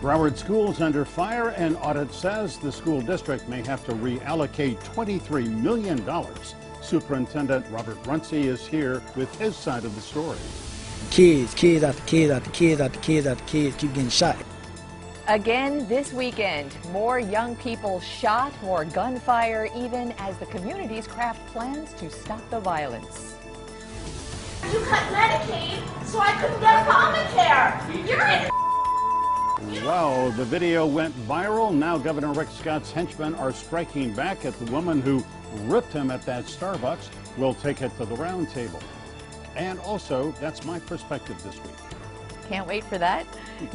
Broward schools under fire. An audit says the school district may have to reallocate $23 million. Superintendent Robert Runcie is here with his side of the story. Kids keep getting shot. Again this weekend, more young people shot, more gunfire, even as the communities craft plans to stop the violence. You cut Medicaid, so I couldn't get Obamacare. You're in. Wow, the video went viral. Now Governor Rick Scott's henchmen are striking back at the woman who ripped him at that Starbucks. We'll take it to the round table. And also, that's my perspective this week. Can't wait for that.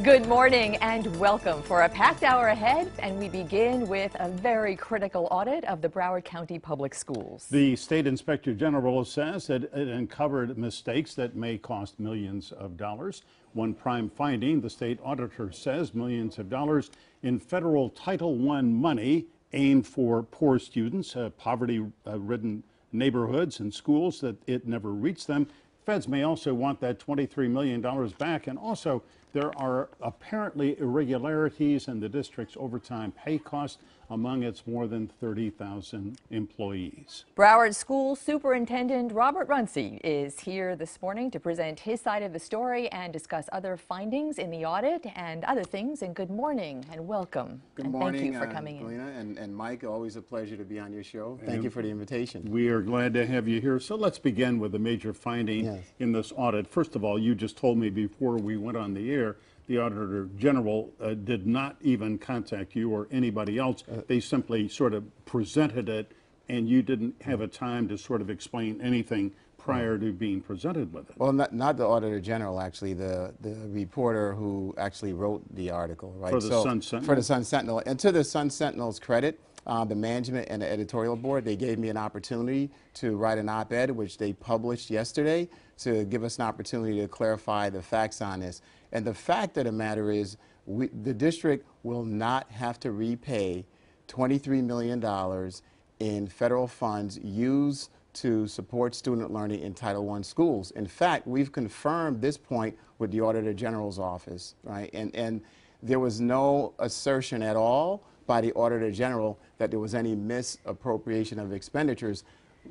Good morning and welcome for a packed hour ahead, and we begin with a very critical audit of the Broward County Public Schools. The State Inspector General says that it uncovered mistakes that may cost millions of dollars. One prime finding, the state auditor says millions of dollars in federal Title I money aimed for poor students, poverty-ridden neighborhoods and schools, that it never reached them. Feds may also want that $23 million back, and also there are apparently irregularities in the district's overtime pay costs among its more than 30,000 employees. Broward School Superintendent Robert Runcie is here this morning to present his side of the story and discuss other findings in the audit and other things. And good morning and welcome. Good and morning, thank you for coming in. Glenna and Mike. Always a pleasure to be on your show. Thank you for the invitation. We are glad to have you here. So let's begin with a major finding in this audit. First of all, you just told me before we went on the air, the Auditor General did not even contact you or anybody else. They simply sort of presented it, and you didn't have a time to sort of explain anything prior to being presented with it. Well, not the Auditor General, actually, the reporter who actually wrote the article, right? For the Sun Sentinel? For the Sun Sentinel. And to the Sun Sentinel's credit, the management and the editorial board, they gave me an opportunity to write an op-ed, which they published yesterday, to give us an opportunity to clarify the facts on this. And the fact of the matter is, the district will not have to repay $23 million in federal funds used to support student learning in Title I schools. In fact, we've confirmed this point with the Auditor General's office, right? And there was no assertion at all by the Auditor General that there was any misappropriation of expenditures.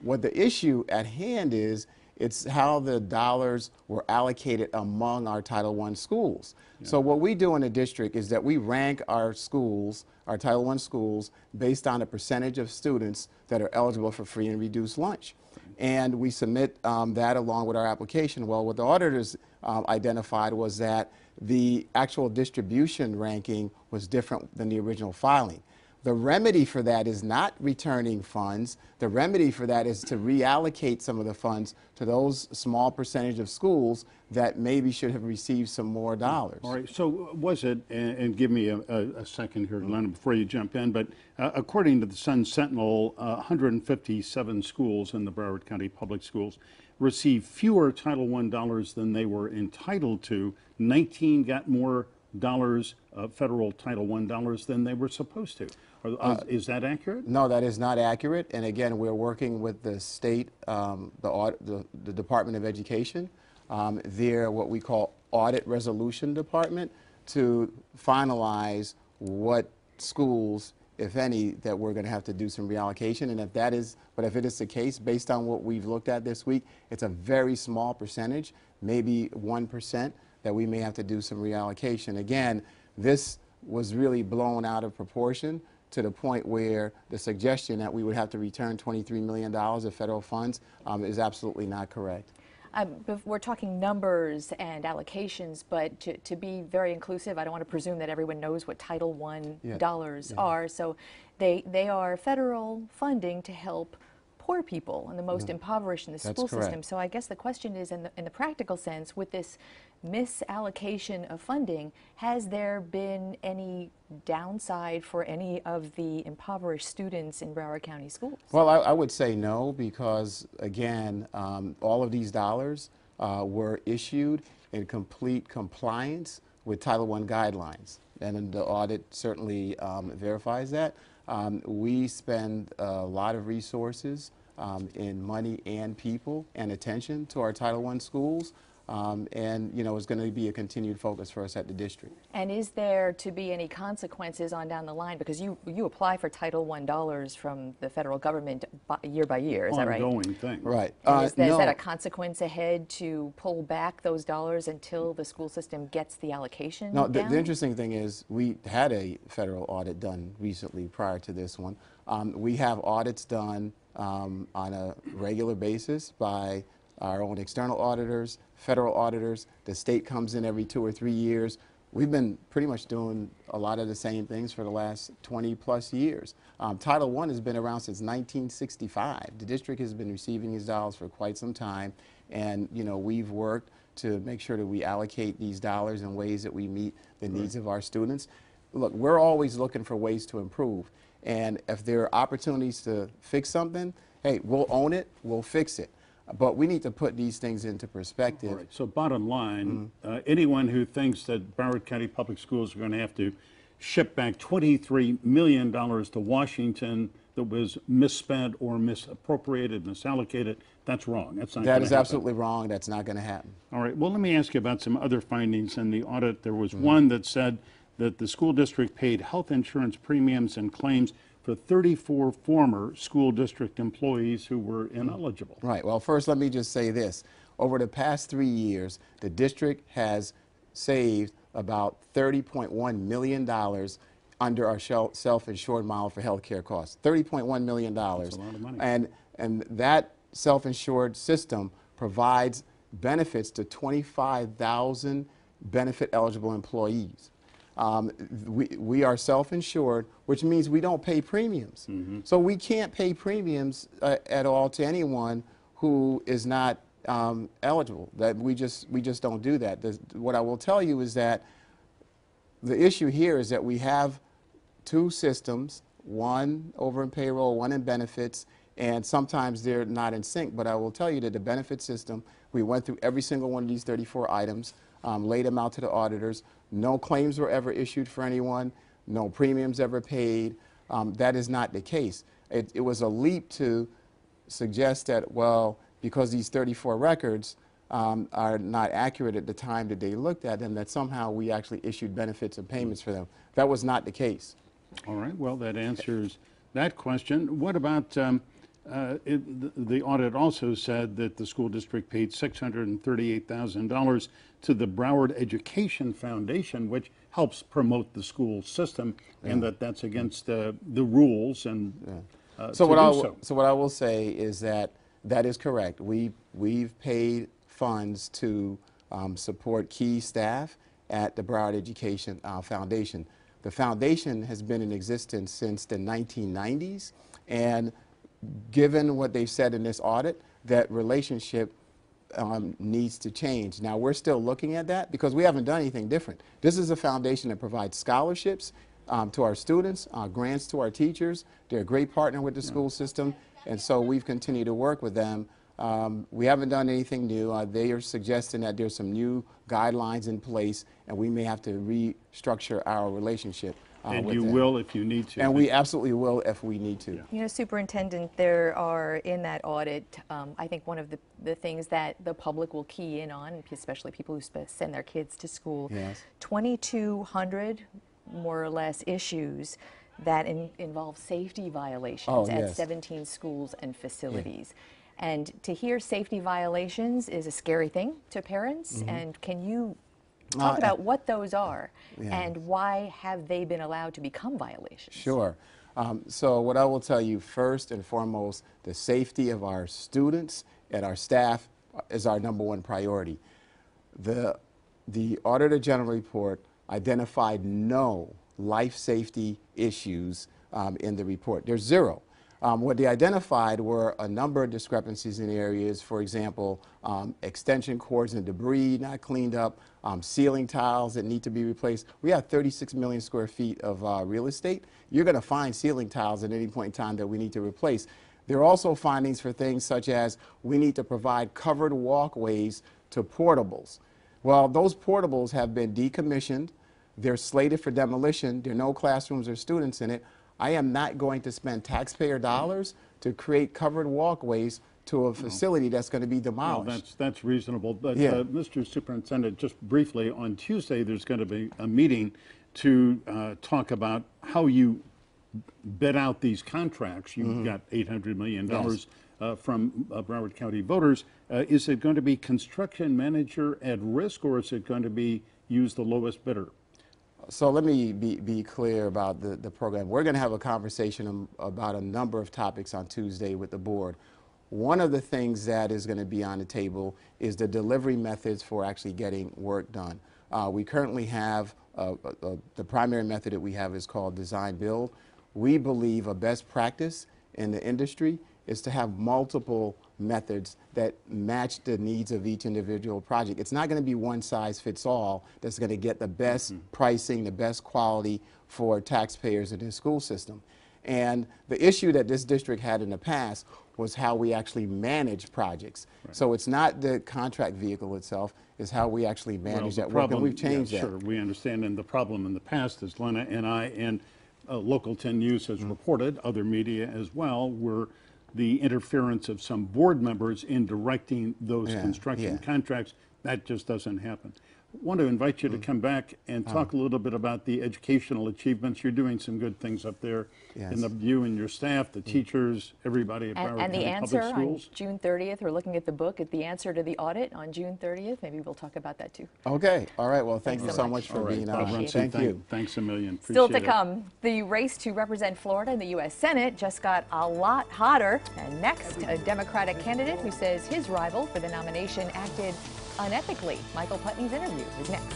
What the issue at hand is, it's how the dollars were allocated among our Title I schools. So what we do in the district is that we rank our schools, our Title I schools, based on the percentage of students that are eligible for free and reduced lunch. And we submit that along with our application. Well, what the auditors identified was that the actual distribution ranking was different than the original filing. The remedy for that is not returning funds. The remedy for that is to reallocate some of the funds to those small percentage of schools that maybe should have received some more dollars. All right, so was it, and give me a second here, Glenna, before you jump in, but according to the Sun Sentinel, 157 schools in the Broward County Public Schools received fewer Title I dollars than they were entitled to. 19 got more dollars, federal Title I dollars, than they were supposed to. Is that accurate? No, that is not accurate. And again, we're working with the state, the Department of Education, their what we call audit resolution department, to finalize what schools, if any, that we're going to have to do some reallocation. And if that is, but if it is the case, based on what we've looked at this week, it's a very small percentage, maybe 1%, that we may have to do some reallocation. Again, this was really blown out of proportion to the point where the suggestion that we would have to return $23 million of federal funds is absolutely not correct. We're talking numbers and allocations, but to be very inclusive, I don't want to presume that everyone knows what Title I dollars are. So they are federal funding to help poor people and the most impoverished in the school system. So I guess the question is, in the practical sense, with this misallocation of funding, has there been any downside for any of the impoverished students in Broward County schools? Well, I would say no, because again, all of these dollars were issued in complete compliance with Title I guidelines, and the audit certainly verifies that. We spend a lot of resources in money and people and attention to our Title I schools. and it's going to be a continued focus for us at the district. And is there to be any consequences on down the line? Because you apply for Title I dollars from the federal government year by year, is that right? Ongoing thing. Right. And is No. that a consequence ahead to pull back those dollars until the school system gets the allocation No, down? the interesting thing is we had a federal audit done recently prior to this one. We have audits done on a regular basis by our own external auditors, federal auditors. The state comes in every 2 or 3 years. We've been pretty much doing a lot of the same things for the last 20 plus years. Title I has been around since 1965. The district has been receiving these dollars for quite some time, and we've worked to make sure that we allocate these dollars in ways that we meet the needs of our students. Look, we're always looking for ways to improve, and if there are opportunities to fix something, hey, we'll own it, we'll fix it. But we need to put these things into perspective. All right. So bottom line, anyone who thinks that Broward County Public Schools are going to have to ship back $23 million to Washington that was misspent or misappropriated, misallocated, that's wrong. That's not That gonna is happen. absolutely wrong. That's not going to happen. All right. Well, let me ask you about some other findings in the audit. There was one that said that the school district paid health insurance premiums and claims for 34 former school district employees who were ineligible. Right. Well, first, let me just say this. Over the past 3 years, the district has saved about $30.1 million under our self-insured model for health care costs. $30.1 million. That's a lot of money. And that self-insured system provides benefits to 25,000 benefit-eligible employees. We are self-insured, which means we don't pay premiums. So we can't pay premiums at all to anyone who is not eligible. That we just don't do that. What I will tell you is that the issue here is that we have two systems, one over in payroll, one in benefits, and sometimes they're not in sync. But I will tell you that the benefit system, we went through every single one of these 34 items, laid them out to the auditors. No claims were ever issued for anyone, no premiums ever paid. That is not the case. It was a leap to suggest that, well, because these 34 records are not accurate at the time that they looked at them, that somehow we actually issued benefits and payments for them. That was not the case. All right. Well, that answers that question. What about the audit also said that the school district paid $638,000 to the Broward Education Foundation, which helps promote the school system, and that's against the rules. And So what I will say is that is correct. We've paid funds to support key staff at the Broward Education Foundation. The foundation has been in existence since the 1990s, and given what they said in this audit, that relationship needs to change. Now, we're still looking at that because we haven't done anything different. This is a foundation that provides scholarships to our students, grants to our teachers. They're a great partner with the school system, and so we've continued to work with them. We haven't done anything new. They are suggesting that there's some new guidelines in place, and we may have to restructure our relationship. And you will if you need to. And we absolutely will if we need to. Yeah. You know, Superintendent, there are in that audit, I think one of the things that the public will key in on, especially people who send their kids to school, Yes. 2,200 more or less issues that involve safety violations at yes. 17 schools and facilities. And to hear safety violations is a scary thing to parents. And can you talk about what those are and why have they been allowed to become violations? Sure. So what I will tell you first and foremost, the safety of our students and our staff is our #1 priority. The Auditor General report identified no life safety issues in the report. There's zero. What they identified were a number of discrepancies in areas, for example, extension cords and debris not cleaned up, ceiling tiles that need to be replaced. We have 36 million square feet of real estate. You're going to find ceiling tiles at any point in time that we need to replace. There are also findings for things such as we need to provide covered walkways to portables. Well, those portables have been decommissioned. They're slated for demolition. There are no classrooms or students in it. I am not going to spend taxpayer dollars to create covered walkways to a facility that's going to be Well, demolished. that's reasonable. But Yeah. Mr. Superintendent, just briefly, on Tuesday, there's going to be a meeting to talk about how you bid out these contracts. You got $800 million Yes. from Broward County voters. Is it going to be construction manager at risk, or is it going to be use the lowest bidder? So let me be clear about the program. We're going to have a conversation about a number of topics on Tuesday with the board. One of the things that is going to be on the table is the delivery methods for actually getting work done. We currently have the primary method that we have is called design build. We believe a best practice in the industry is to have multiple methods that match the needs of each individual project. It's not going to be one size fits all that's going to get the best pricing, the best quality for taxpayers in the school system. And the issue that this district had in the past was how we actually manage projects. Right. So it's not the contract vehicle itself, it's how we actually manage that work, and we've changed that. Sure, we understand, and the problem in the past, as Glenna and I and Local 10 News has reported, other media as well, were the interference of some board members in directing those construction contracts. That just doesn't happen. I want to invite you to come back and talk a little bit about the educational achievements. You're doing some good things up there. Yes. And you and your staff, the teachers, everybody at Broward And the County answer Public on Schools. June 30th, we're looking at the book at the answer to the audit on June 30th. Maybe we'll talk about that too. Okay, all right, well, thank you Thanks so so much much. for being on. Appreciate Thank you. Thanks a million. Still Appreciate to it. come, the race to represent Florida in the U.S. Senate just got a lot hotter. And next, a Democratic candidate who says his rival for the nomination acted unethically. Michael Putney's interview is next.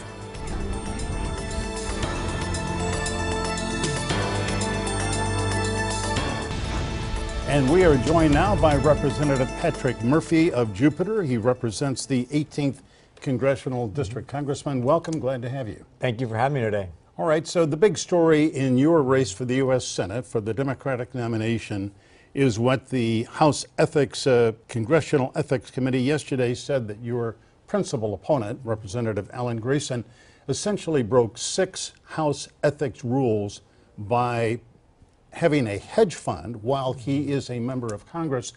And we are joined now by Representative Patrick Murphy of Jupiter. He represents the 18th Congressional District. Congressman, welcome. Glad to have you. Thank you for having me today. All right, so the big story in your race for the U.S. Senate for the Democratic nomination is what the House Ethics, Congressional Ethics Committee yesterday said that your principal opponent, Representative Alan Grayson, essentially broke 6 House ethics rules by having a hedge fund while he is a member of Congress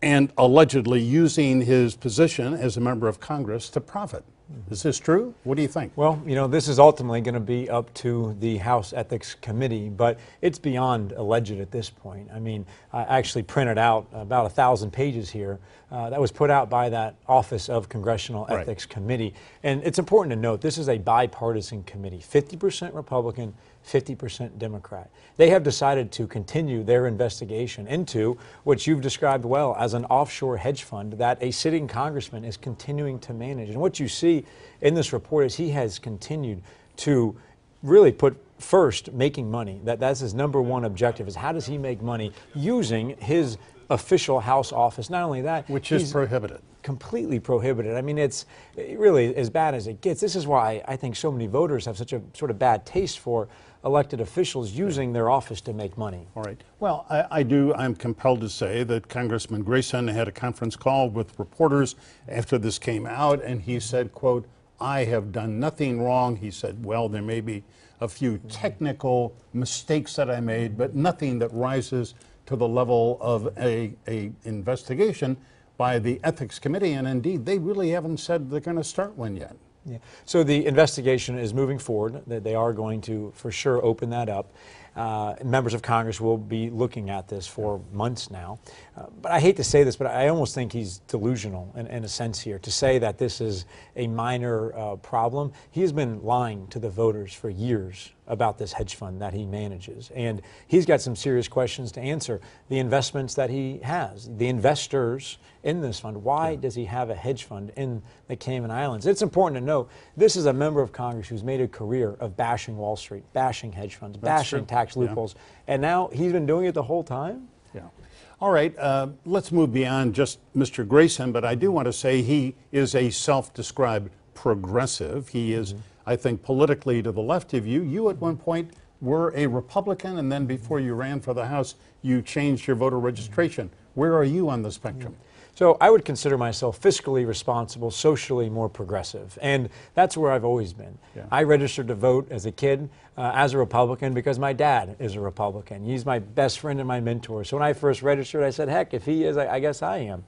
and allegedly using his position as a member of Congress to profit. Is this true? What do you think? Well, you know, this is ultimately going to be up to the House Ethics Committee, but it's beyond alleged at this point. I mean, I actually printed out about 1,000 pages here that was put out by that Office of Congressional Ethics Committee. And it's important to note, this is a bipartisan committee, 50% Republican, 50% Democrat. They have decided to continue their investigation into what you've described well as an offshore hedge fund that a sitting congressman is continuing to manage. And what you see in this report is he has continued to really put first making money. That's his number one objective, is how does he make money using his official House office. Not only that, which is prohibited. Completely prohibited. I mean, it's really as bad as it gets. This is why I think so many voters have such a sort of bad taste for elected officials using their office to make money. All right. Well, I'm compelled to say that Congressman Grayson had a conference call with reporters after this came out, and he said, quote, "I have done nothing wrong." He said, well, there may be a few technical mistakes that I made, but nothing that rises to the level of a investigation by the Ethics Committee. And indeed, they really haven't said they're going to start one yet. Yeah. So the investigation is moving forward. They are going to, for sure, open that up. Members of Congress will be looking at this for months now. But I hate to say this, but I almost think he's delusional in a sense here to say that this is a minor problem. He has been lying to the voters for years about this hedge fund that he manages. And he's got some serious questions to answer. The investments that he has, the investors in this fund, why does he have a hedge fund in the Cayman Islands? It's important to know this is a member of Congress who's made a career of bashing Wall Street, bashing hedge funds, bashing tax loopholes, and now he's been doing it the whole time? Yeah. All right, let's move beyond just Mr. Grayson, but I do want to say he is a self-described progressive. He is, I think, politically to the left of you. You at one point were a Republican, and then before you ran for the House, you changed your voter registration. Where are you on the spectrum? So I would consider myself fiscally responsible, socially more progressive, and that's where I've always been. Yeah. I registered to vote as a kid as a Republican because my dad is a Republican. He's my best friend and my mentor. So when I first registered, I said, heck, if he is, I guess I am.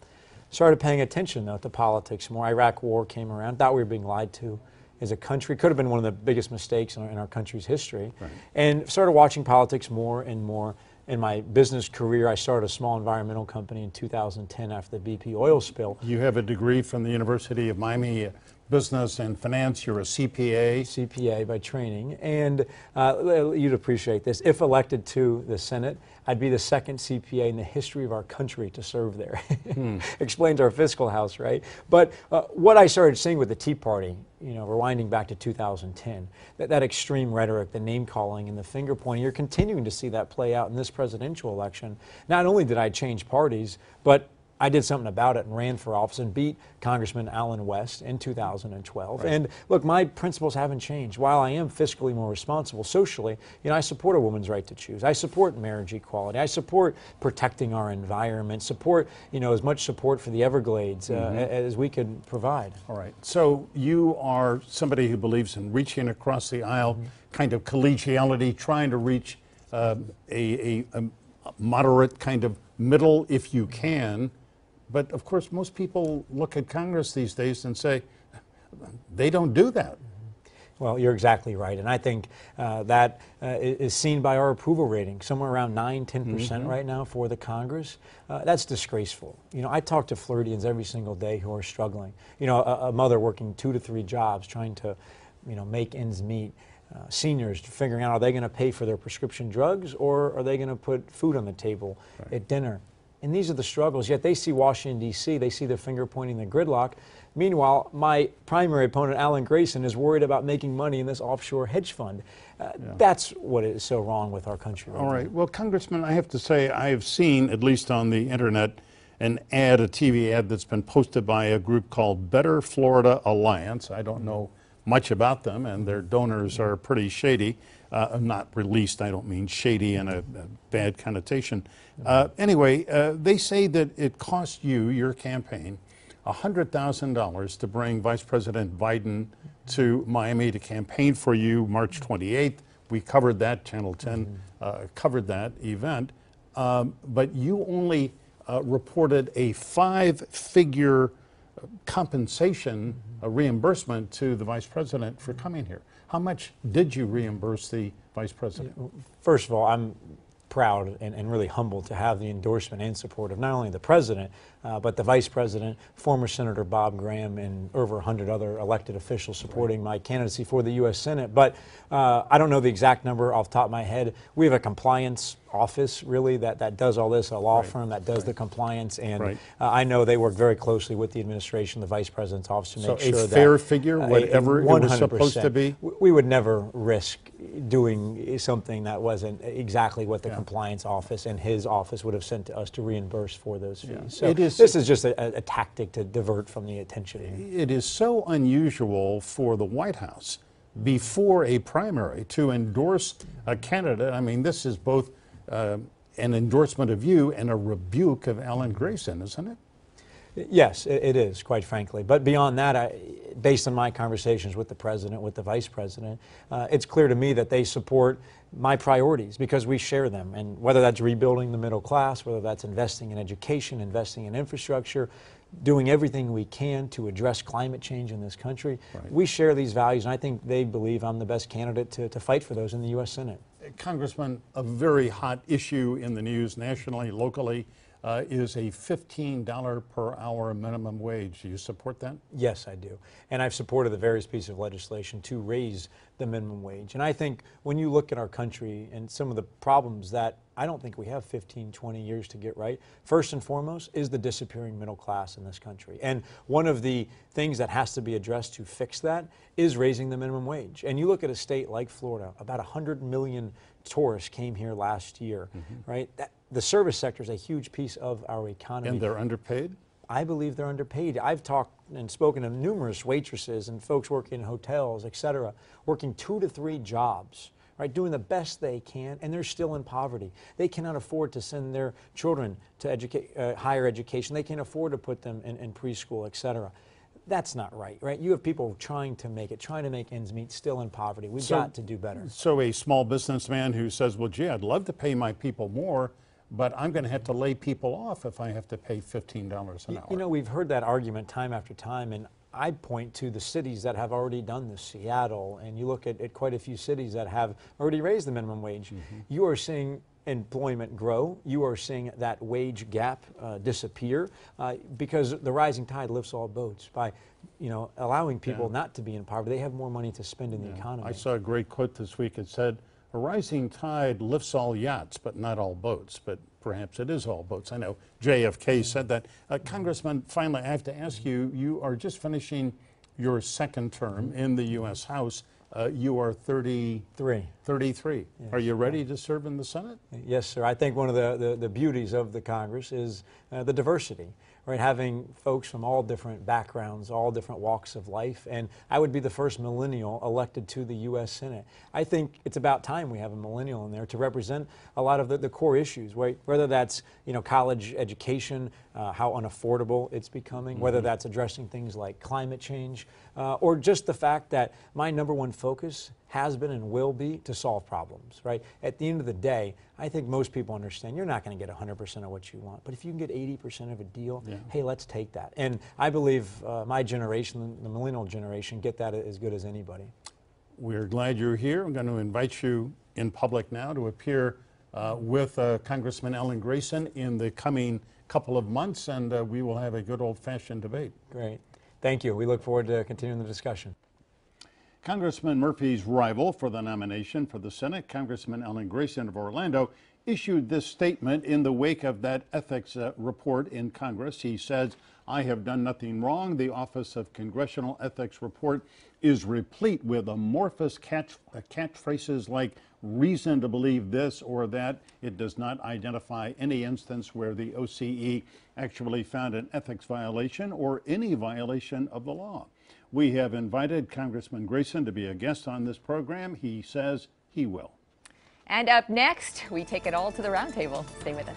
Started paying attention, though, to politics more. Iraq War came around. Thought we were being lied to as a country. Could have been one of the biggest mistakes in our country's history. Right. And started watching politics more and more. In my business career, I started a small environmental company in 2010 after the BP oil spill. You have a degree from the University of Miami, business and finance. You're a CPA. CPA by training. And you'd appreciate this. If elected to the Senate, I'd be the second CPA in the history of our country to serve there. Explains our fiscal house, right? But what I started seeing with the Tea Party, you know, rewinding back to 2010, that extreme rhetoric, the name calling and the finger pointing, you're continuing to see that play out in this presidential election. Not only did I change parties, but I did something about it and ran for office and beat Congressman Allen West in 2012. Right. And look, my principles haven't changed. While I am fiscally more responsible socially, you know, I support a woman's right to choose. I support marriage equality. I support protecting our environment, support, you know, as much support for the Everglades as we can provide. All right. So you are somebody who believes in reaching across the aisle, kind of collegiality, trying to reach a moderate kind of middle if you can. But of course, most people look at Congress these days and say, they don't do that. Well, you're exactly right. And I think that is seen by our approval rating, somewhere around 9–10% right now for the Congress. That's disgraceful. You know, I talk to Floridians every single day who are struggling. You know, a mother working 2 to 3 jobs, trying to, you know, make ends meet. Seniors figuring out, are they going to pay for their prescription drugs, or are they going to put food on the table at dinner? And these are the struggles, yet they see Washington, D.C., they see their finger pointing the gridlock. Meanwhile, my primary opponent, Alan Grayson, is worried about making money in this offshore hedge fund. That's what is so wrong with our country right now. All right. Well, Congressman, I have to say I have seen, at least on the internet, an ad, a TV ad that's been posted by a group called Better Florida Alliance. I don't know much about them, and their donors are pretty shady. Not released, I don't mean shady in a bad connotation. Anyway, they say that it cost you, your campaign, $100,000 to bring Vice President Biden to Miami to campaign for you March 28th. We covered that, Channel 10 covered that event. But you only reported a 5-figure compensation, a reimbursement to the Vice President for coming here. How much did you reimburse the Vice President? First of all, I'm proud and really humbled to have the endorsement and support of not only the President, but the Vice President, former Senator Bob Graham, and over 100 other elected officials supporting my candidacy for the U.S. Senate. But I don't know the exact number off the top of my head. We have a compliance office, really, that does all this, a law firm that does the compliance, and I know they work very closely with the administration, the Vice President's office, to make sure that... So a fair figure, whatever it was supposed to be? We would never risk doing something that wasn't exactly what the compliance office and his office would have sent to us to reimburse for those fees. So this is just a tactic to divert from the attention. It is so unusual for the White House before a primary to endorse a candidate. I mean, this is both an endorsement of you and a rebuke of Alan Grayson, isn't it? Yes, it is, quite frankly. But beyond that, based on my conversations with the President, with the Vice President, it's clear to me that they support my priorities because we share them. And whether that's rebuilding the middle class, whether that's investing in education, investing in infrastructure, doing everything we can to address climate change in this country, we share these values, and I think they believe I'm the best candidate to fight for those in the U.S. Senate. Congressman, a very hot issue in the news nationally, locally, is a $15 per hour minimum wage. Do you support that? Yes, I do. And I've supported the various pieces of legislation to raise the minimum wage. And I think when you look at our country and some of the problems that I don't think we have 15, 20 years to get right, first and foremost is the disappearing middle class in this country. And one of the things that has to be addressed to fix that is raising the minimum wage. And you look at a state like Florida, about 100 million tourists came here last year, right? The service sector is a huge piece of our economy. And they're underpaid? I believe they're underpaid. I've talked and spoken to numerous waitresses and folks working in hotels, et cetera, working 2 to 3 jobs, right, doing the best they can, and they're still in poverty. They cannot afford to send their children to higher education. They can't afford to put them in preschool, et cetera. That's not right, right? You have people trying to make ends meet, still in poverty. We've got to do better. So a small businessman who says, well, gee, I'd love to pay my people more, but I'm going to have to lay people off if I have to pay $15 an hour. You know, we've heard that argument time after time, and I point to the cities that have already done this, Seattle, and you look at quite a few cities that have already raised the minimum wage. You are seeing employment grow. You are seeing that wage gap disappear because the rising tide lifts all boats. By allowing people not to be in poverty, they have more money to spend in the economy. I saw a great quote this week. It said, "A rising tide lifts all yachts, but not all boats." But perhaps it is all boats. I know JFK said that. Congressman, finally, I have to ask you, you are just finishing your second term in the U.S. House. You are 33. Yes. Are you ready to serve in the Senate? Yes, sir. I think one of the beauties of the Congress is the diversity, right? Having folks from all different backgrounds, all different walks of life. And I would be the first millennial elected to the U.S. Senate. I think it's about time we have a millennial in there to represent a lot of the core issues, right? Whether that's college education, how unaffordable it's becoming, whether that's addressing things like climate change, or just the fact that my number one focus has been and will be to solve problems, right? At the end of the day, I think most people understand you're not going to get 100% of what you want, but if you can get 80% of a deal, hey, let's take that. And I believe my generation, the millennial generation, get that as good as anybody. We're glad you're here. I'm going to invite you in public now to appear with Congressman Ellen Grayson in the coming couple of months, and we will have a good old-fashioned debate. Great. Thank you. We look forward to continuing the discussion. Congressman Murphy's rival for the nomination for the Senate, Congressman Ellen Grayson of Orlando, issued this statement in the wake of that ethics report in Congress. He says, "I have done nothing wrong. The Office of Congressional Ethics report is replete with amorphous catchphrases like reason to believe this or that. It does not identify any instance where the OCE actually found an ethics violation or any violation of the law." We have invited Congressman Grayson to be a guest on this program. He says he will. And up next, we take it all to the roundtable. Stay with us.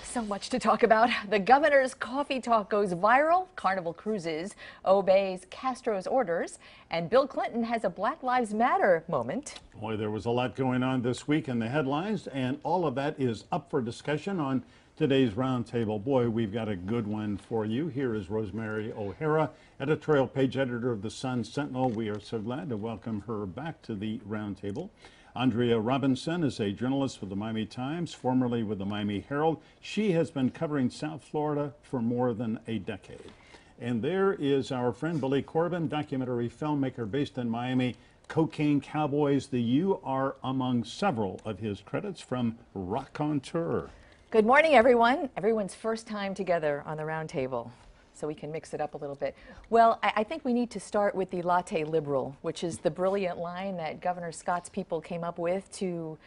So much to talk about. The governor's coffee talk goes viral, Carnival Cruises obeys Castro's orders, and Bill Clinton has a Black Lives Matter moment. Boy, there was a lot going on this week in the headlines, and all of that is up for discussion on today's roundtable. Boy, we've got a good one for you. Here is Rosemary O'Hara, editorial page editor of the Sun-Sentinel. We are so glad to welcome her back to the roundtable. Andrea Robinson is a journalist with the Miami Times, formerly with the Miami Herald. She has been covering South Florida for more than a decade. And there is our friend Billy Corbin, documentary filmmaker based in Miami. Cocaine Cowboys, you are among several of his credits from Raconteur. Good morning, everyone. Everyone's first time together on the roundtable, so we can mix it up a little bit. Well, I think we need to start with the latte liberal, which is the brilliant line that Governor Scott's people came up with to,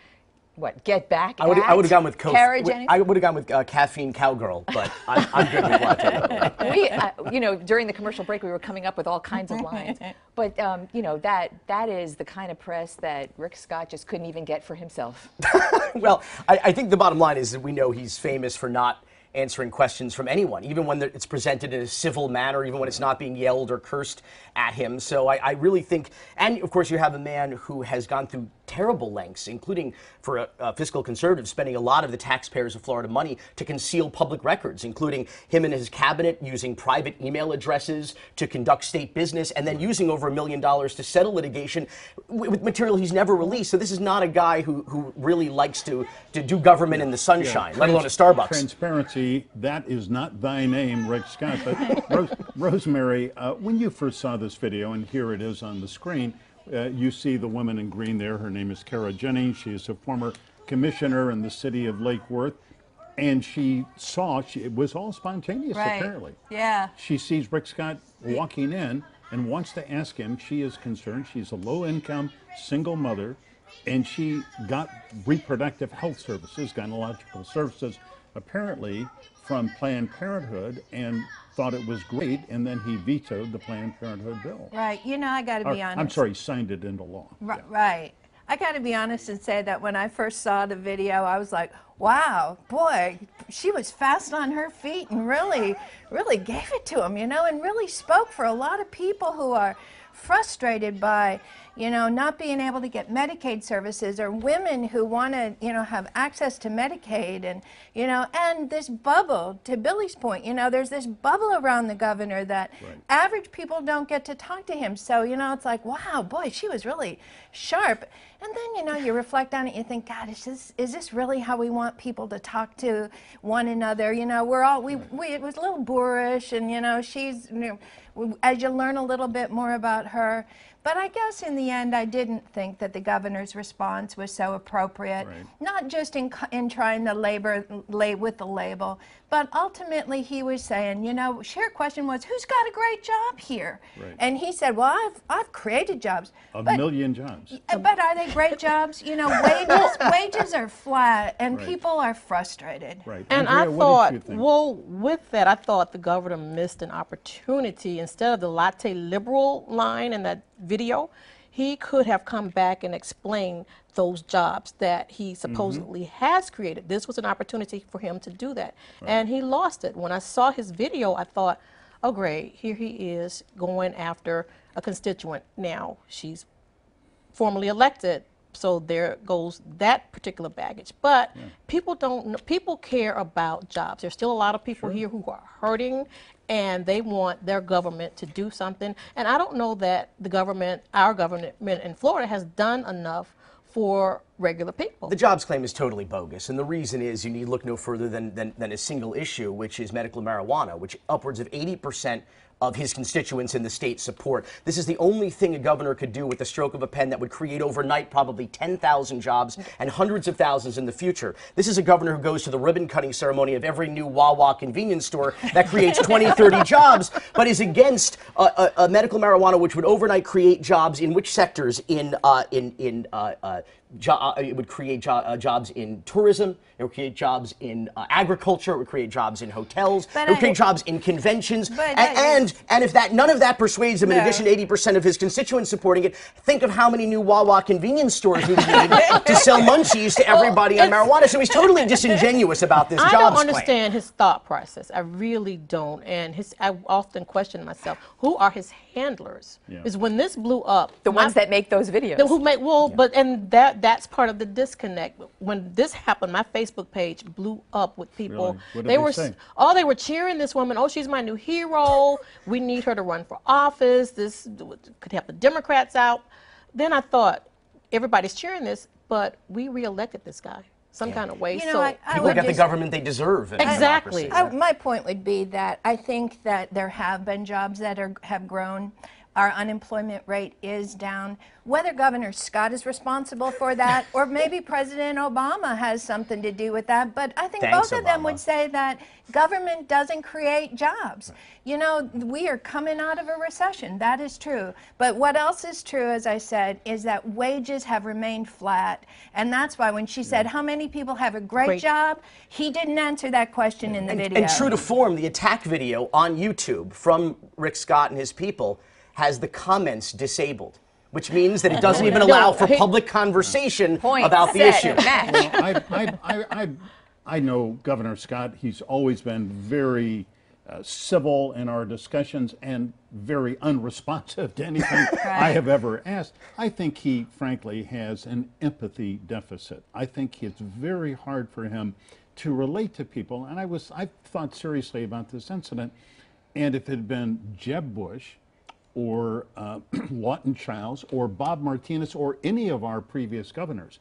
get back I would have gone with Kara Jennings? I would have gone with caffeine cowgirl, but I'm good with latte liberal. During the commercial break, we were coming up with all kinds of lines. But, that is the kind of press that Rick Scott just couldn't even get for himself. Well, I think the bottom line is that we know he's famous for not answering questions from anyone, even when it's presented in a civil manner, even when it's not being yelled or cursed at him. So I really think, and of course you have a man who has gone through terrible lengths, including for a fiscal conservative, spending a lot of the taxpayers of Florida money to conceal public records, including him and his cabinet using private email addresses to conduct state business, and then using over $1 million to settle litigation with material he's never released. So this is not a guy who really likes to do government in the sunshine, let alone a Starbucks. Transparency, that is not thy name, Rick Scott. But Rosemary, when you first saw this video, and here it is on the screen, you see the woman in green there. Her name is Kara Jennings. She is a former commissioner in the city of Lake Worth. And it was all spontaneous, apparently. Yeah. She sees Rick Scott walking in and wants to ask him. She is concerned. She's a low-income single mother, and she got reproductive health services, gynecological services, apparently from Planned Parenthood, and thought it was great, and then he vetoed the Planned Parenthood bill. Right. I got to be honest. I'm sorry, signed it into law. Right. I got to be honest and say that when I first saw the video, I was like, wow, boy, she was fast on her feet and really gave it to him, and really spoke for a lot of people who are frustrated by, you know, not being able to get Medicaid services, or women who want to, you know, have access to Medicaid, and, you know, and this bubble, to Billy's point, you know, there's this bubble around the governor that average people don't get to talk to him. So, you know, it's like, wow, boy, she was really sharp. And then, you know, you reflect on it, you think, God, is this really how we want people to talk to one another? You know, it was a little boorish, and, you know, she's, you know, as you learn a little bit more about her. But I guess in the end, I didn't think that the governor's response was so appropriate, not just in trying to lay with the label, but ultimately he was saying, you know, her question was, who's got a great job here? And he said, well, I've created jobs. A million jobs. But are they great jobs? You know, wages are flat, and people are frustrated. And Andrea, I thought, what did you think? well, with that, I thought the governor missed an opportunity. Instead of the latte liberal line in that video, he could have come back and explained those jobs that he supposedly has created. This was an opportunity for him to do that, and he lost it. When I saw his video, I thought, oh great, here he is going after a constituent. Now she's formally elected, so there goes that particular baggage. But people don't, people care about jobs. There's still a lot of people here who are hurting, and they want their government to do something. And I don't know that the government, our government in Florida, has done enough for regular people. The jobs claim is totally bogus, and the reason is you need look no further than a single issue, which is medical marijuana, which upwards of 80% of his constituents in the state support. This is the only thing a governor could do with the stroke of a pen that would create overnight probably 10,000 jobs and hundreds of thousands in the future. This is a governor who goes to the ribbon cutting ceremony of every new Wawa convenience store that creates 20, 30 jobs, but is against a medical marijuana which would overnight create jobs in which sectors? It would create jobs in tourism, it would create jobs in agriculture, it would create jobs in hotels, it would create jobs in conventions, and if none of that persuades him, in addition to 80% of his constituents supporting it, think of how many new Wawa convenience stores we need to sell munchies to everybody on marijuana. So he's totally disingenuous about this jobs claim. I don't understand his thought process. I really don't. And I often question myself, who are his handlers? Because when this blew up, The ones that make those videos. who make, and that's part of the disconnect. When this happened, my Facebook page blew up with people. Really? What did they say? They were cheering this woman. Oh, she's my new hero. We need her to run for office. This could help the Democrats out. Then I thought, everybody's cheering this, but we reelected this guy some kind of way. You know, people get the government they deserve. Exactly. My point would be that I think that there have been jobs that have grown. Our unemployment rate is down. Whether Governor Scott is responsible for that, or maybe President Obama has something to do with that, but I think both of them would say that government doesn't create jobs. You know, we are coming out of a recession, that is true. But what else is true, as I said, is that wages have remained flat. And that's why when she said, how many people have a great job, he didn't answer that question in the video. And true to form, the attack video on YouTube from Rick Scott and his people has the comments disabled, which means that it doesn't even allow for public conversation about the issue. I know Governor Scott. He's always been very civil in our discussions and very unresponsive to anything I have ever asked. I think he, frankly, has an empathy deficit. I think it's very hard for him to relate to people. And I thought seriously about this incident. And if it had been Jeb Bush, or Lawton Childs, or Bob Martinez, or any of our previous governors,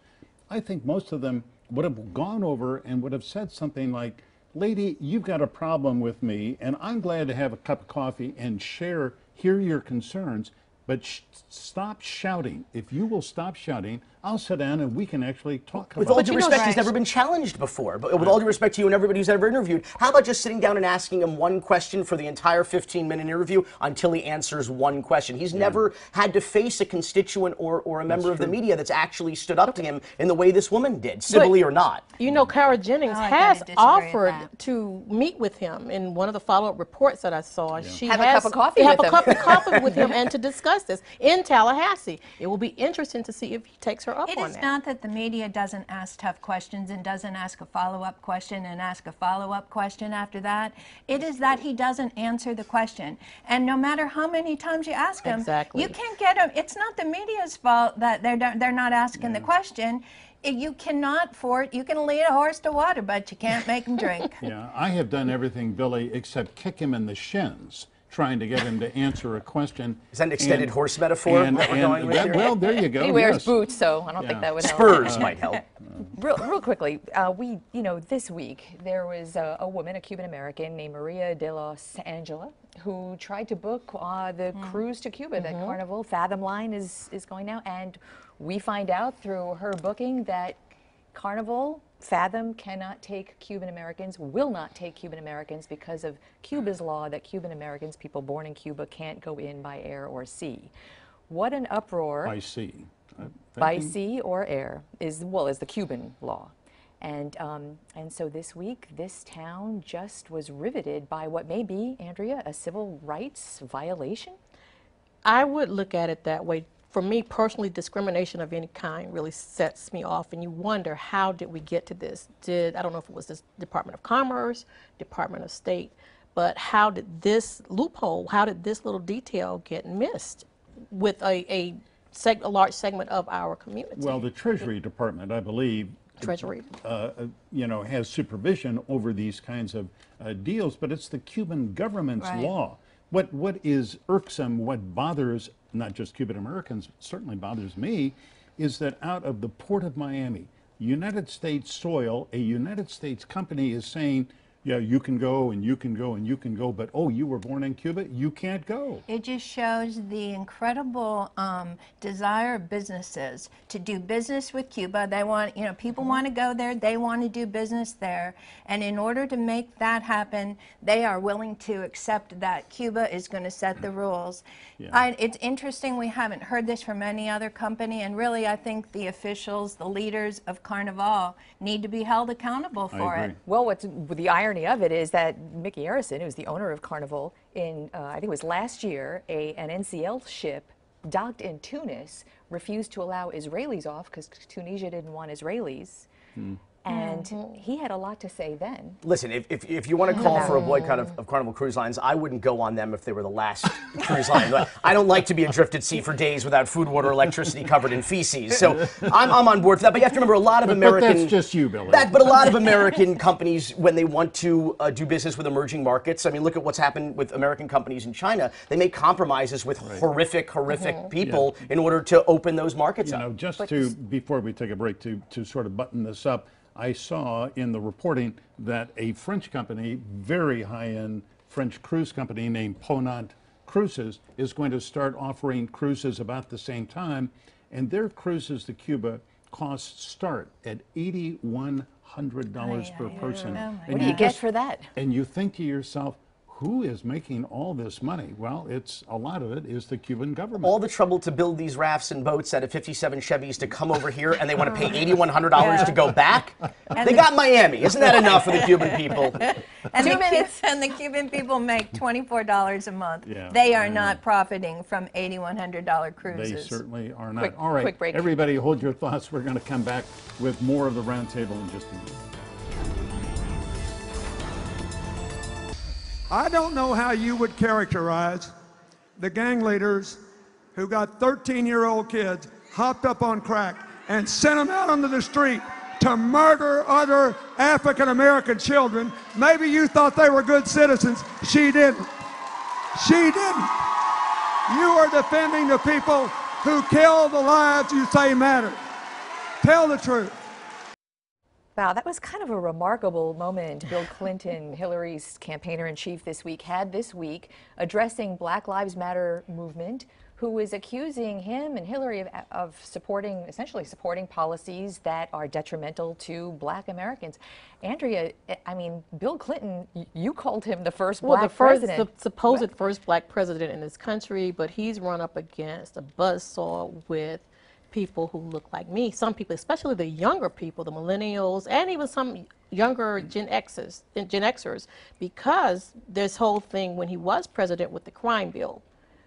I think most of them would have gone over and would have said something like, lady, you've got a problem with me, and I'm glad to have a cup of coffee and hear your concerns, but stop shouting. If you will stop shouting, I'll sit down and we can actually talk about it. With all due respect, he's never been challenged before. But with all due respect to you and everybody who's ever interviewed, how about just sitting down and asking him one question for the entire 15-minute interview until he answers one question? He's never had to face a constituent or a member of the media that's actually stood up to him in the way this woman did, civilly or not. You know, Kara Jennings has offered to meet with him in one of the follow-up reports that I saw. She have a cup of coffee with him. with him and to discuss this in Tallahassee. It will be interesting to see if he takes her up It on is that. not that the media doesn't ask tough questions and doesn't ask a follow-up question and ask a follow-up question after that. It is that he doesn't answer the question. And no matter how many times you ask him, Exactly. you can't get him. It's not the media's fault that they're not asking the question. You cannot you can lead a horse to water, but you can't make him drink. Yeah, I have done everything, Billy, except kick him in the shins, trying to get him to answer a question. Is that an extended horse metaphor that we're going with here? Well, there you go. He wears yes. boots, so I don't think that would help. Spurs might help. Real quickly, this week there was a woman, a Cuban American named Maria de Los Angela, who tried to book the cruise to Cuba that Carnival Fathom Line is going now, and we find out through her booking that Carnival Fathom cannot take Cuban Americans, will not take Cuban Americans because of Cuba's law that Cuban Americans, people born in Cuba, can't go in by air or sea. What an uproar. By sea. By sea or air is the Cuban law. And so this week, this town just was riveted by what may be, Andrea, a civil rights violation? I would look at it that way. For me personally, discrimination of any kind really sets me off, and you wonder, how did we get to this? I don't know if it was the Department of Commerce, Department of State, but how did this loophole, how did this little detail get missed with a large segment of our community? Well, the Treasury Department, I believe, Treasury. Has supervision over these kinds of deals, but it's the Cuban government's law. What is irksome, what bothers not just Cuban Americans, certainly bothers me, is that out of the port of Miami, United States soil, a United States company is saying, yeah, you can go and you can go and you can go, but oh, you were born in Cuba, you can't go. It just shows the incredible desire of businesses to do business with Cuba. They want, people want to go there, they want to do business there. And in order to make that happen, they are willing to accept that Cuba is going to set the rules. Yeah. It's interesting we haven't heard this from any other company, and really I think the officials, the leaders of Carnival need to be held accountable for it. Well, the irony of it is that Mickey Arison, who's the owner of Carnival, I think it was last year, an NCL ship docked in Tunis refused to allow Israelis off because Tunisia didn't want Israelis. And he had a lot to say then. Listen, if you want to call for a boycott of Carnival Cruise Lines, I wouldn't go on them if they were the last cruise line. I don't like to be adrift at sea for days without food, water, electricity covered in feces. So I'm on board for that. But you have to remember, a lot of American... But that's just you, Billy. But a lot of American companies, when they want to do business with emerging markets, I mean, look at what's happened with American companies in China. They make compromises with horrific people in order to open those markets up. Before we take a break, to sort of button this up, I saw in the reporting that a French company, very high-end French cruise company named Ponant Cruises, is going to start offering cruises about the same time, and their cruises to Cuba start at $8,100 per person. What do you get for that? And you think to yourself, who is making all this money? Well, a lot of it is the Cuban government. All the trouble to build these rafts and boats out of 57 Chevys to come over here, and they want to pay $8,100 to go back? They got Miami. Isn't that enough for the Cuban people? And the Cuban people make $24 a month. Yeah, they are not profiting from $8,100 cruises. They certainly are not. All right, quick break. Everybody hold your thoughts. We're going to come back with more of the roundtable in just a minute. I don't know how you would characterize the gang leaders who got 13-year-old kids hopped up on crack and sent them out onto the street to murder other African-American children. Maybe you thought they were good citizens. She didn't. She didn't. You are defending the people who kill the lives you say matter. Tell the truth. Wow, that was kind of a remarkable moment. Bill Clinton, Hillary's campaigner-in-chief had this week addressing Black Lives Matter movement, who was accusing him and Hillary of essentially supporting policies that are detrimental to Black Americans. Andrea, I mean, Bill Clinton, you called him the first Black president. The supposed first Black president in this country, but he's run up against a buzzsaw with people who look like me, some people, especially the younger people, the millennials, and even some younger Gen Xers, because this whole thing when he was president with the crime bill,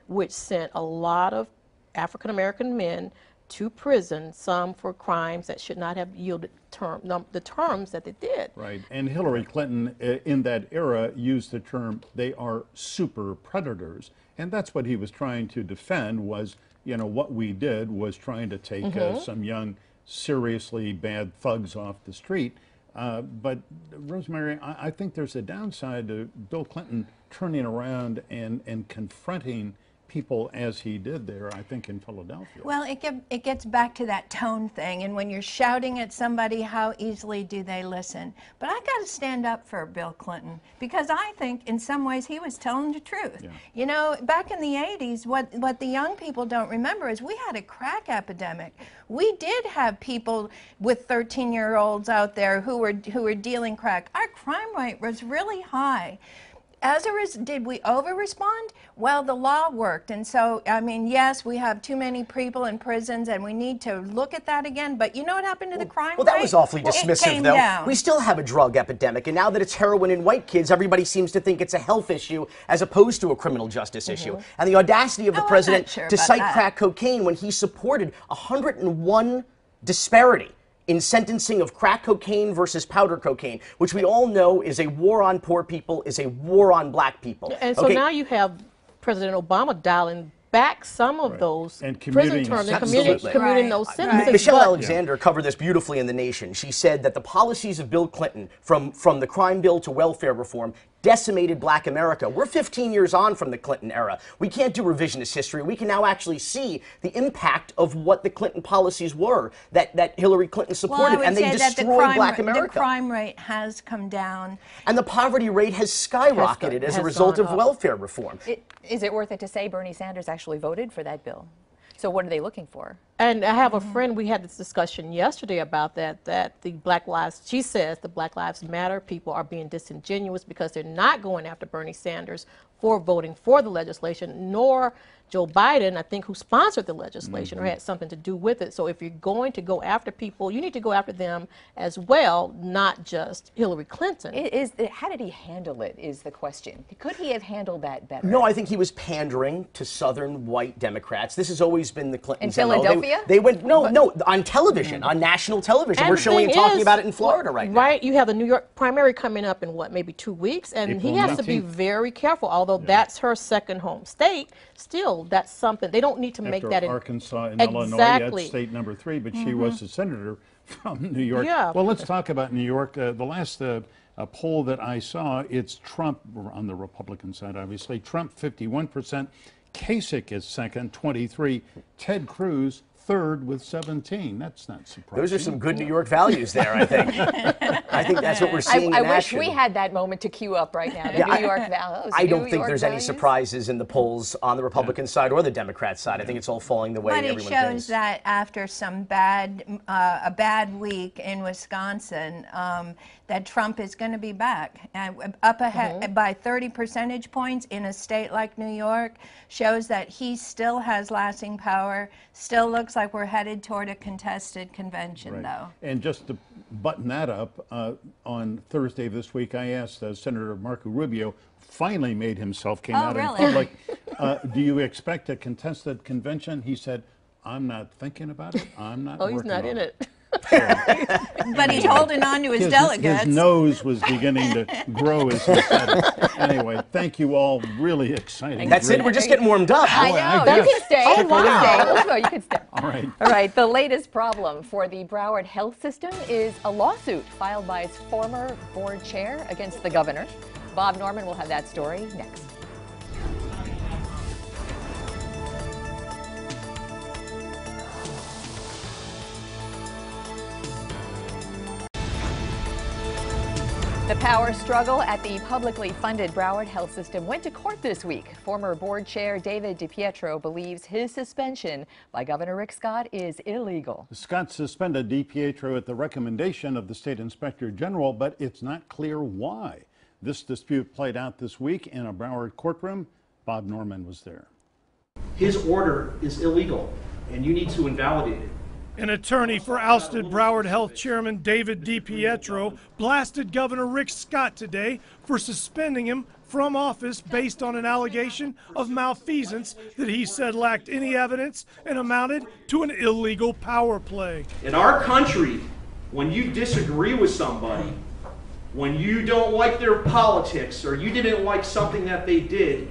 which sent a lot of African American men to prison, some for crimes that should not have yielded the terms that they did. Right. And Hillary Clinton in that era used the term, they are super predators. And that's what he was trying to defend was, you know, what we did was trying to take some young, seriously bad thugs off the street. But Rosemary, I think there's a downside to Bill Clinton turning around and confronting people as he did there, I think, in Philadelphia. Well, it gets back to that tone thing, and when you're shouting at somebody, how easily do they listen? But I got to stand up for Bill Clinton, because I think in some ways he was telling the truth. Yeah. You know, back in the 80s, what the young people don't remember is we had a crack epidemic. We did have people with 13-year-olds out there who were dealing crack. Our crime rate was really high. Did we over-respond? Well, the law worked, and so, I mean, yes, we have too many people in prisons, and we need to look at that again, but you know what happened to the crime rate? Well, that was awfully It dismissive, came though. down. We still have a drug epidemic, and now that it's heroin in white kids, everybody seems to think it's a health issue as opposed to a criminal justice issue. And the audacity of the Oh, I'm president not sure to about cite that. crack cocaine when he supported 101 disparity in sentencing of crack cocaine versus powder cocaine, which we all know is a war on poor people, is a war on black people. And so now you have President Obama dialing back some of those And prison commuting terms and sentences. commuting those sentences. Michelle but- Alexander covered this beautifully in The Nation. She said that the policies of Bill Clinton, from the crime bill to welfare reform, decimated black America. We're 15 years on from the Clinton era. We can't do revisionist history. We can now actually see the impact of what the Clinton policies were that Hillary Clinton supported, and they destroyed black America. The crime rate has come down. And the poverty rate has skyrocketed as a has result gone of up. welfare reform. Is it worth it to say Bernie Sanders actually voted for that bill? So what are they looking for? And I have a friend, we had this discussion yesterday about that the Black Lives, she says the Black Lives Matter people are being disingenuous because they're not going after Bernie Sanders for voting for the legislation, nor Joe Biden, I think, who sponsored the legislation or had something to do with it. So if you're going to go after people, you need to go after them as well, not just Hillary Clinton. How did he handle it is the question. Could he have handled that better? No, I think he was pandering to Southern white Democrats. This has always been the Clintons' In MO. Philadelphia? They went, no, on television, on national television. And We're the showing and thing talking is, about it in Florida right now. Right, you have the New York primary coming up in what, maybe 2 weeks, and April he has to be 19th. very careful. Although that's her second home state, still that's something they don't need to make After that Arkansas and Illinois, that's state number 3, but she was a senator from New York. Yeah. Well, let's talk about New York. The last poll that I saw, it's Trump on the Republican side, obviously. Trump 51%, Kasich is second, 23, Ted Cruz third with 17. That's not surprising. Those are some good New York values there, I think. I think that's what we're seeing I in wish action. we had that moment to queue up right now. The Yeah, New York values. I don't think there's any surprises in the polls on the Republican side or the Democrat side. I think it's all falling the way But it everyone shows thinks. that after some a bad week in Wisconsin, that Trump is going to be back up ahead by 30 percentage points in a state like New York. Shows that he still has lasting power. Still looks like we're headed toward a contested convention, though. And just to button that up, on Thursday of this week, I asked Senator Marco Rubio, finally made himself, came out really? in public, do you expect a contested convention? He said, I'm not thinking about it. I'm not Oh, he's working not on in it. But he's holding on to his delegates. His nose was beginning to grow as he said it. Anyway, thank you all. Really exciting. That's it. We're just getting warmed up. I know. You can stay. Oh, You wow. can stay. Let's go. You can stay. All right. All right. The latest problem for the Broward health system is a lawsuit filed by its former board chair against the governor. Bob Norman will have that story next. The power struggle at the publicly funded Broward Health System went to court this week. Former board chair David DiPietro believes his suspension by Governor Rick Scott is illegal. Scott suspended DiPietro at the recommendation of the state inspector general, but it's not clear why. This dispute played out this week in a Broward courtroom. Bob Norman was there. His order is illegal, and you need to invalidate it. An attorney for ousted Broward Health Chairman David DiPietro blasted Governor Rick Scott today for suspending him from office based on an allegation of malfeasance that he said lacked any evidence and amounted to an illegal power play. In our country, when you disagree with somebody, when you don't like their politics or you didn't like something that they did,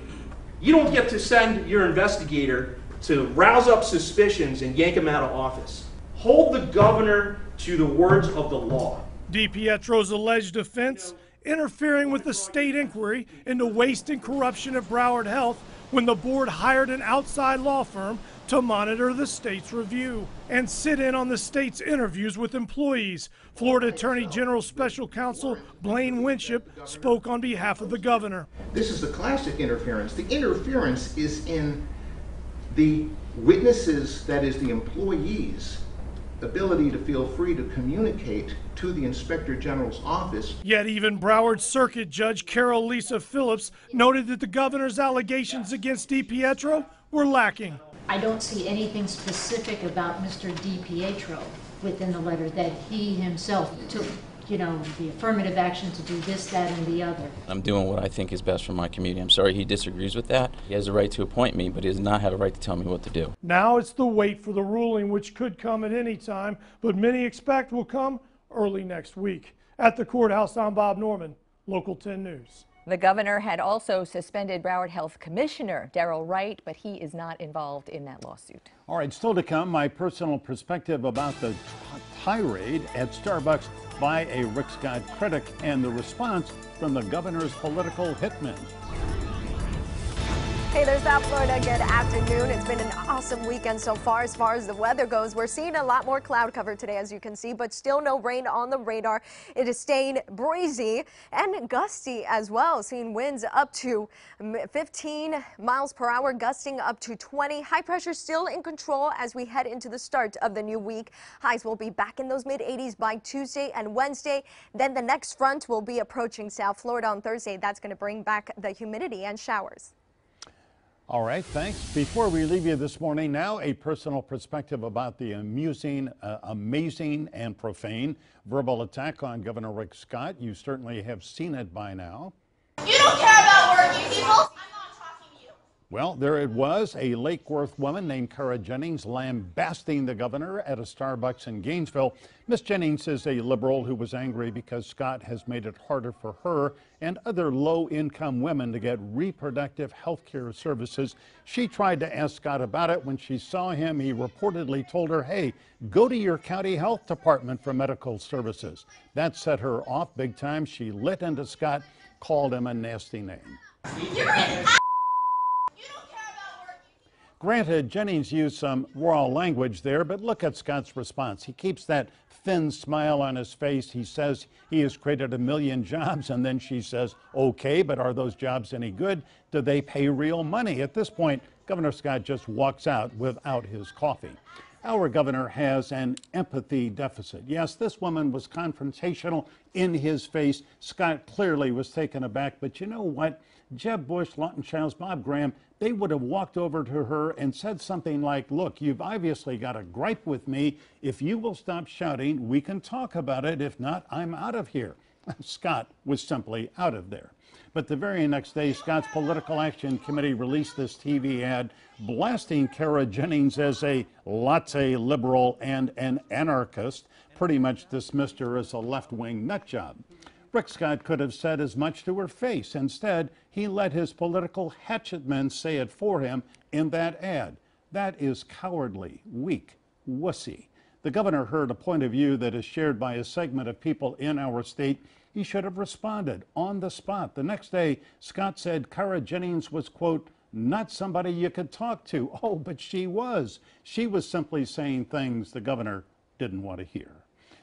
you don't get to send your investigator to rouse up suspicions and yank him out of office. Hold the governor to the words of the law. DiPietro's alleged offense, interfering with the state inquiry into waste and corruption at Broward Health when the board hired an outside law firm to monitor the state's review and sit in on the state's interviews with employees. Florida Attorney General Special Counsel Blaine Winship spoke on behalf of the governor. This is the classic interference. The interference is in the witnesses, that is the employees, ability to feel free to communicate to the Inspector General's office. Yet even Broward Circuit Judge Carol Lisa Phillips noted that the governor's allegations against DiPietro were lacking. I don't see anything specific about Mr. DiPietro within the letter that he himself took, the affirmative action to do this, that, and the other. I'm doing what I think is best for my community. I'm sorry he disagrees with that. He has the right to appoint me, but he does not have a right to tell me what to do. Now it's the wait for the ruling, which could come at any time, but many expect will come early next week. At the courthouse, I'm Bob Norman, Local 10 News. The governor had also suspended Broward Health Commissioner Darrell Wright, but he is not involved in that lawsuit. All right, still to come, my personal perspective about the tirade at Starbucks by a Rick Scott critic and the response from the governor's political hitmen. Hey there, South Florida. Good afternoon. It's been an awesome weekend so far. As far as the weather goes, we're seeing a lot more cloud cover today, as you can see, but still no rain on the radar. It is staying breezy and gusty as well, seeing winds up to 15 miles per hour, gusting up to 20. High pressure still in control as we head into the start of the new week. Highs will be back in those mid-80s by Tuesday and Wednesday. Then the next front will be approaching South Florida on Thursday. That's going to bring back the humidity and showers. All right, thanks. Before we leave you this morning, now a personal perspective about the amazing and profane verbal attack on Governor Rick Scott. You certainly have seen it by now. You don't care about working people. I'm not talking to you. Well, there it was, a Lake Worth woman named Cara Jennings lambasting the governor at a Starbucks in Gainesville. Miss Jennings is a liberal who was angry because Scott has made it harder for her and other low-income women to get reproductive health care services. She tried to ask Scott about it. When she saw him, he reportedly told her, hey, go to your county health department for medical services. That set her off big time. She lit into Scott, called him a nasty name. You're an Granted, Jennings used some raw language there, but look at Scott's response. He keeps that thin smile on his face. He says he has created 1 million jobs, and then she says, okay, but are those jobs any good? Do they pay real money? At this point, Governor Scott just walks out without his coffee. Our governor has an empathy deficit. Yes, this woman was confrontational in his face. Scott clearly was taken aback, but you know what? Jeb Bush, Lawton Childs, Bob Graham, they would have walked over to her and said something like, look, you've obviously got a gripe with me. If you will stop shouting, we can talk about it. If not, I'm out of here. Scott was simply out of there. But the very next day, Scott's Political Action Committee released this TV ad blasting Cara Jennings as a latte liberal and an anarchist, pretty much dismissed her as a left-wing nutjob. Rick Scott could have said as much to her face. Instead, he let his political hatchetmen say it for him in that ad. That is cowardly, weak, wussy. The governor heard a point of view that is shared by a segment of people in our state. He should have responded on the spot. The next day, Scott said Cara Jennings was, quote, not somebody you could talk to. Oh, but she was. She was simply saying things the governor didn't want to hear.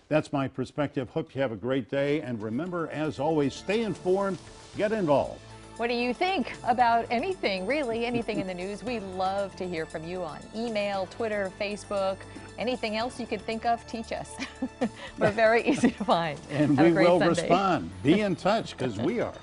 That's my perspective. Hope you have a great day. And remember, as always, stay informed, get involved. What do you think about anything, really anything in the news? We love to hear from you on email, Twitter, Facebook, anything else you could think of, teach us. We're very easy to find. And we will respond. Be in touch, because we are.